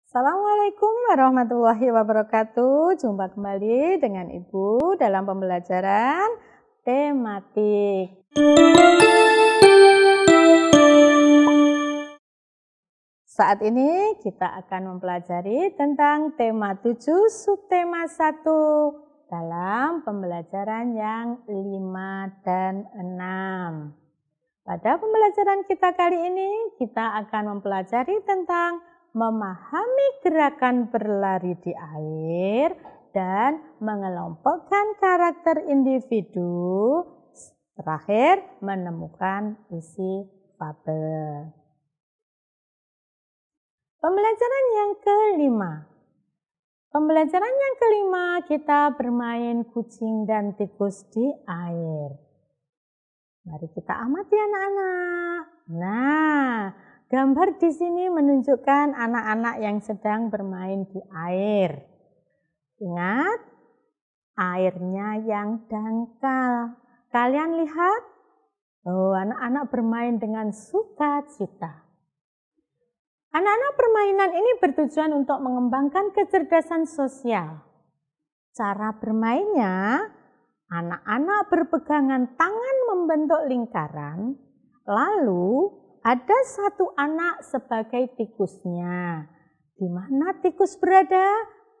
Assalamualaikum warahmatullahi wabarakatuh. Jumpa kembali dengan Ibu dalam pembelajaran tematik. Saat ini kita akan mempelajari tentang tema 7 subtema 1 dalam pembelajaran yang 5 dan 6. Pada pembelajaran kita kali ini kita akan mempelajari tentang memahami gerakan berlari di air dan mengelompokkan karakter individu. Terakhir, menemukan isi fabel. Pembelajaran yang kelima. Pembelajaran yang kelima kita bermain kucing dan tikus di air. Mari kita amati anak-anak. Nah, gambar di sini menunjukkan anak-anak yang sedang bermain di air. Ingat, airnya yang dangkal. Kalian lihat? Oh, anak-anak bermain dengan sukacita. Anak-anak permainan ini bertujuan untuk mengembangkan kecerdasan sosial. Cara bermainnya, anak-anak berpegangan tangan membentuk lingkaran, lalu ada satu anak sebagai tikusnya. Di mana tikus berada?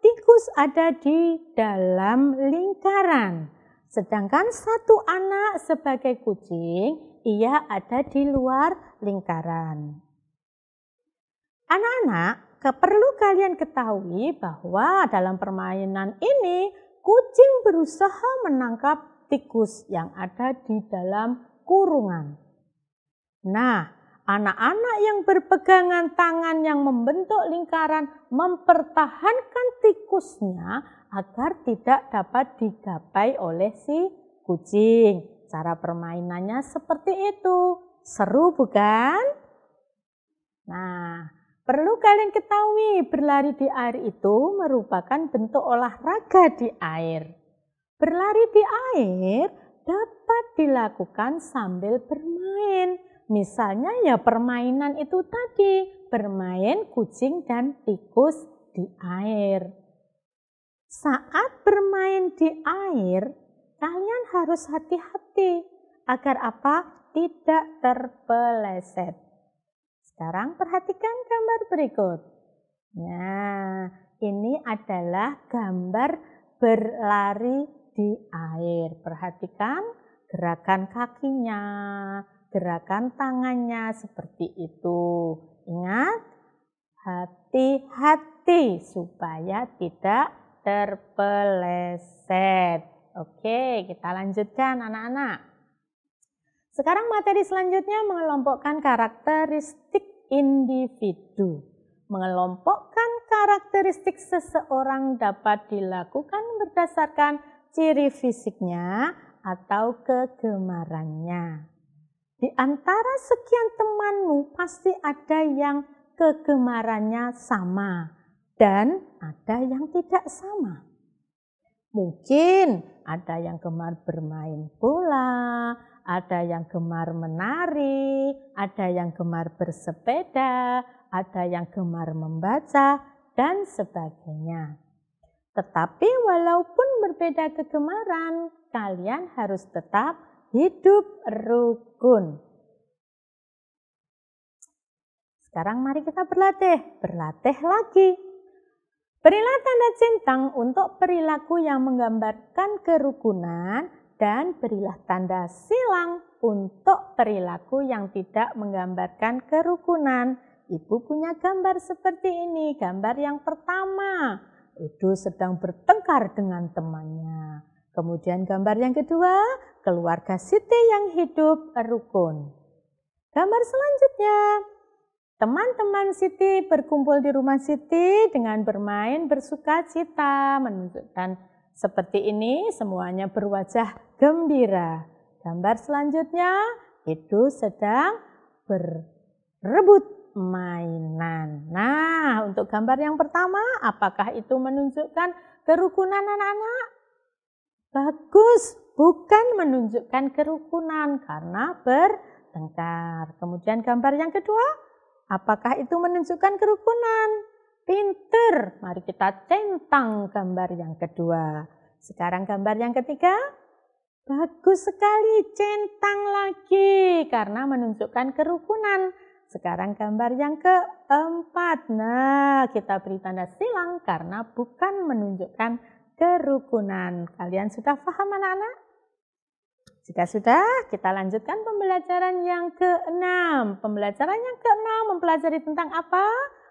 Tikus ada di dalam lingkaran. Sedangkan satu anak sebagai kucing, ia ada di luar lingkaran. Anak-anak, perlu kalian ketahui bahwa dalam permainan ini, kucing berusaha menangkap tikus yang ada di dalam kurungan. Nah, anak-anak yang berpegangan tangan yang membentuk lingkaran mempertahankan tikusnya agar tidak dapat digapai oleh si kucing. Cara permainannya seperti itu. Seru bukan? Nah, perlu kalian ketahui berlari di air itu merupakan bentuk olahraga di air. Berlari di air dapat dilakukan sambil bermain. Misalnya ya permainan itu tadi, bermain kucing dan tikus di air. Saat bermain di air, kalian harus hati-hati agar apa? Tidak terpeleset. Sekarang perhatikan gambar berikut. Nah, ini adalah gambar berlari di air. Perhatikan gerakan kakinya, gerakan tangannya seperti itu. Ingat, hati-hati supaya tidak terpeleset. Oke, kita lanjutkan anak-anak. Sekarang materi selanjutnya mengelompokkan karakteristik individu. Mengelompokkan karakteristik seseorang dapat dilakukan berdasarkan ciri fisiknya atau kegemarannya. Di antara sekian temanmu pasti ada yang kegemarannya sama dan ada yang tidak sama. Mungkin ada yang gemar bermain bola, ada yang gemar menari, ada yang gemar bersepeda, ada yang gemar membaca, dan sebagainya. Tetapi walaupun berbeda kegemaran, kalian harus tetap hidup rukun. Sekarang mari kita berlatih lagi. Berilah tanda centang untuk perilaku yang menggambarkan kerukunan dan berilah tanda silang untuk perilaku yang tidak menggambarkan kerukunan. Ibu punya gambar seperti ini. Gambar yang pertama, Edo sedang bertengkar dengan temannya. Kemudian gambar yang kedua, keluarga Siti yang hidup rukun. Gambar selanjutnya, teman-teman Siti berkumpul di rumah Siti dengan bermain bersukacita, menunjukkan seperti ini semuanya berwajah gembira. Gambar selanjutnya, Edo sedang berebut mainan. Nah, untuk gambar yang pertama, apakah itu menunjukkan kerukunan anak-anak? Bagus, bukan menunjukkan kerukunan karena bertengkar. Kemudian gambar yang kedua, apakah itu menunjukkan kerukunan? pinter. Mari kita centang gambar yang kedua. Sekarang gambar yang ketiga. Bagus sekali, centang lagi karena menunjukkan kerukunan. Sekarang gambar yang keempat. Nah, kita beri tanda silang karena bukan menunjukkan kerukunan. Kalian sudah paham anak-anak? Jika sudah, kita lanjutkan pembelajaran yang keenam. Pembelajaran yang keenam mempelajari tentang apa?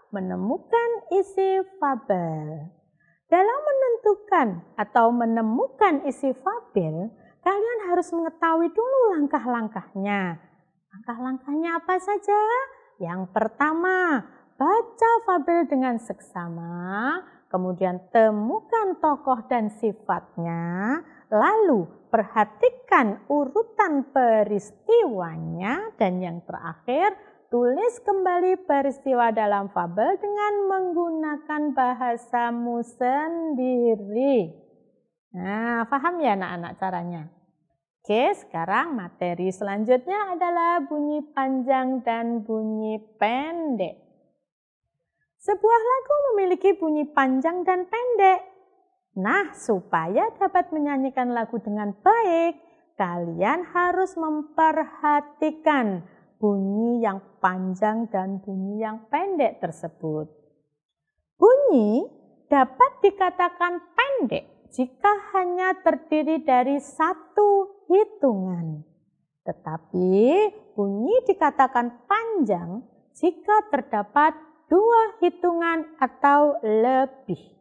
Menemukan isi fabel. Dalam menentukan atau menemukan isi fabel, kalian harus mengetahui dulu langkah-langkahnya. Langkah-langkahnya apa saja? Yang pertama, baca fabel dengan seksama, kemudian temukan tokoh dan sifatnya, lalu perhatikan urutan peristiwanya, dan yang terakhir, tulis kembali peristiwa dalam fabel dengan menggunakan bahasamu sendiri. Nah, paham ya anak-anak caranya? Oke, sekarang materi selanjutnya adalah bunyi panjang dan bunyi pendek. Sebuah lagu memiliki bunyi panjang dan pendek. Nah, supaya dapat menyanyikan lagu dengan baik, kalian harus memperhatikan bunyi yang panjang dan bunyi yang pendek tersebut. Bunyi dapat dikatakan pendek jika hanya terdiri dari satu hitungan. Tetapi bunyi dikatakan panjang jika terdapat dua hitungan atau lebih.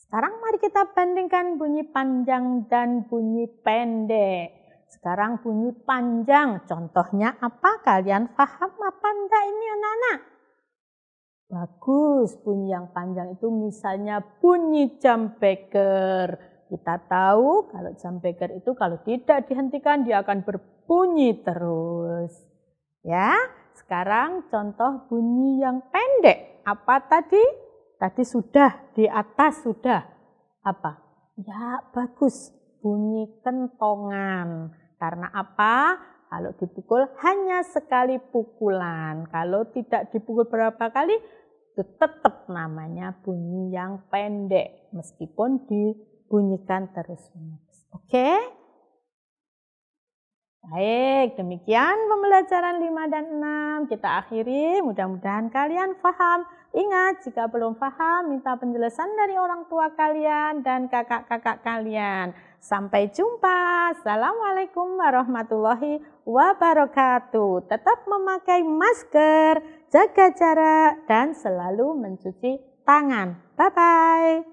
Sekarang mari kita bandingkan bunyi panjang dan bunyi pendek. Sekarang bunyi panjang, contohnya apa? Kalian paham apa enggak ini anak-anak? Bagus, bunyi yang panjang itu misalnya bunyi jam beker. Kita tahu kalau jam beker itu kalau tidak dihentikan dia akan berbunyi terus. Ya, sekarang contoh bunyi yang pendek. Apa tadi? Tadi sudah, di atas sudah. Apa? Ya, bagus. Bunyi kentongan. Karena apa? Kalau dipukul hanya sekali pukulan. Kalau tidak dipukul berapa kali, itu tetap namanya bunyi yang pendek. Meskipun dibunyikan terus-menerus. Oke? Baik, demikian pembelajaran 5 dan 6. Kita akhiri, mudah-mudahan kalian paham. Ingat, jika belum paham, minta penjelasan dari orang tua kalian dan kakak-kakak kalian. Sampai jumpa. Assalamualaikum warahmatullahi wabarakatuh. Tetap memakai masker, jaga jarak, dan selalu mencuci tangan. Bye-bye.